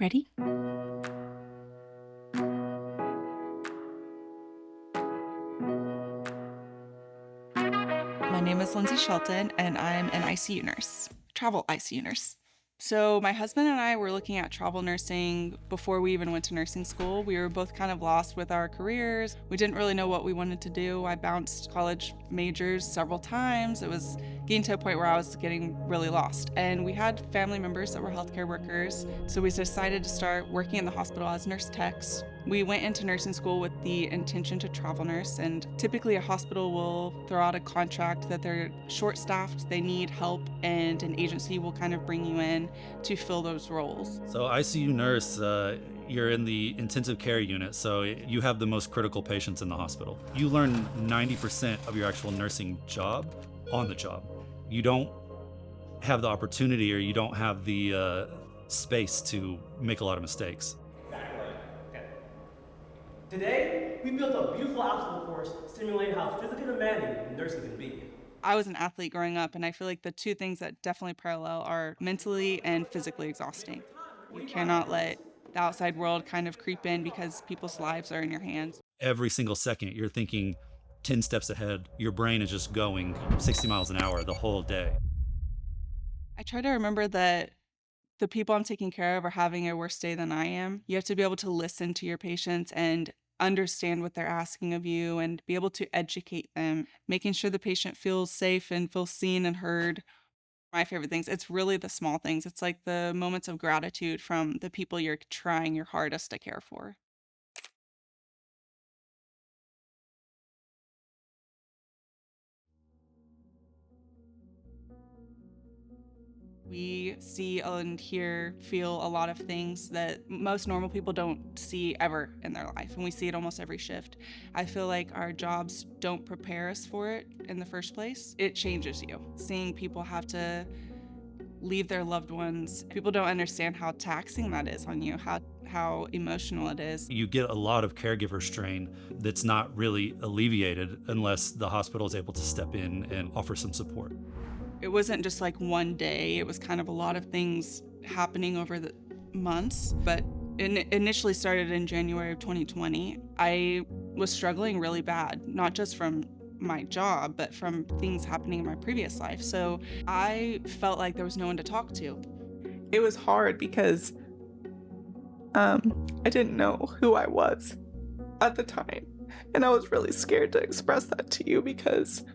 Ready? My name is Lindsey Shelton, and I'm an ICU nurse, travel ICU nurse. So my husband and I were looking at travel nursing before we even went to nursing school. We were both kind of lost with our careers. We didn't really know what we wanted to do. I bounced college majors several times. It was getting to a point where I was getting really lost. And we had family members that were healthcare workers. So we decided to start working in the hospital as nurse techs. We went into nursing school with the intention to travel nurse, and typically a hospital will throw out a contract that they're short-staffed, they need help, and an agency will kind of bring you in to fill those roles. So ICU nurse, you're in the intensive care unit, so you have the most critical patients in the hospital. You learn 90% of your actual nursing job on the job. You don't have the opportunity, or you don't have the space to make a lot of mistakes. Okay. Today, we built a beautiful obstacle course simulating how physically demanding nursing can be. I was an athlete growing up, and I feel like the two things that definitely parallel are mentally and physically exhausting. You cannot let the outside world kind of creep in because people's lives are in your hands. Every single second, you're thinking 10 steps ahead. Your brain is just going 60 miles an hour the whole day. I try to remember that the people I'm taking care of are having a worse day than I am. You have to be able to listen to your patients and understand what they're asking of you and be able to educate them, making sure the patient feels safe and feels seen and heard. My favorite things, it's really the small things. It's like the moments of gratitude from the people you're trying your hardest to care for. We see and hear, feel a lot of things that most normal people don't see ever in their life, and we see it almost every shift. I feel like our jobs don't prepare us for it in the first place. It changes you. Seeing people have to leave their loved ones, people don't understand how taxing that is on you, how emotional it is. You get a lot of caregiver strain that's not really alleviated unless the hospital is able to step in and offer some support. It wasn't just like one day, it was kind of a lot of things happening over the months, but it initially started in January of 2020. I was struggling really bad, not just from my job, but from things happening in my previous life. So I felt like there was no one to talk to. It was hard because I didn't know who I was at the time. And I was really scared to express that to you because,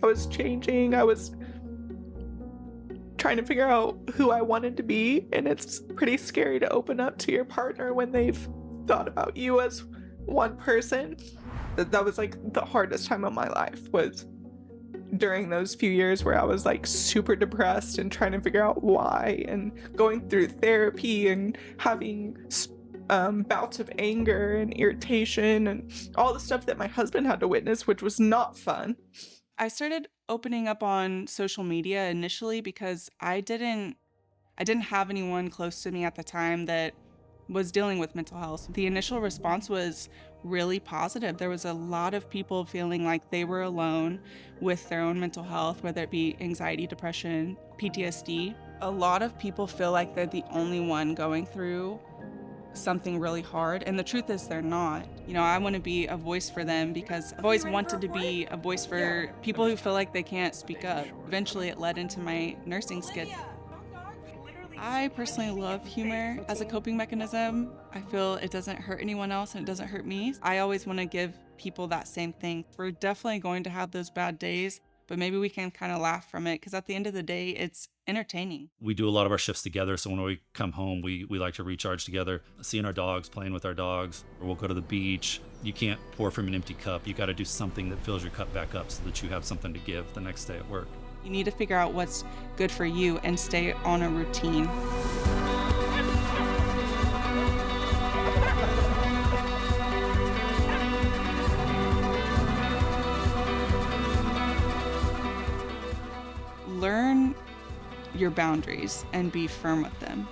I was changing. I was trying to figure out who I wanted to be. And it's pretty scary to open up to your partner when they've thought about you as one person. That was like the hardest time of my life, was during those few years where I was like super depressed and trying to figure out why, and going through therapy and having bouts of anger and irritation and all the stuff that my husband had to witness, which was not fun. I started opening up on social media initially because I didn't have anyone close to me at the time that was dealing with mental health. The initial response was really positive. There was a lot of people feeling like they were alone with their own mental health, whether it be anxiety, depression, PTSD. A lot of people feel like they're the only one going through something really hard, and the truth is they're not. I want to be a voice for them because I've always wanted to be a voice for people who feel like they can't speak up. Eventually it led into my nursing skits. I personally love humor as a coping mechanism. I feel it doesn't hurt anyone else and it doesn't hurt me. I always want to give people that same thing. We're definitely going to have those bad days, but maybe we can kind of laugh from it because at the end of the day, it's entertaining. We do a lot of our shifts together, so when we come home, we like to recharge together, seeing our dogs, playing with our dogs, or we'll go to the beach. You can't pour from an empty cup. You got to do something that fills your cup back up so that you have something to give the next day at work. You need to figure out what's good for you and stay on a routine. Learn your boundaries and be firm with them.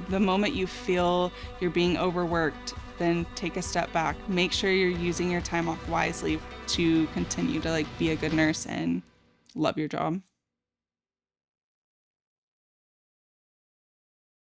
The moment you feel you're being overworked, then take a step back. Make sure you're using your time off wisely to continue to be a good nurse and love your job.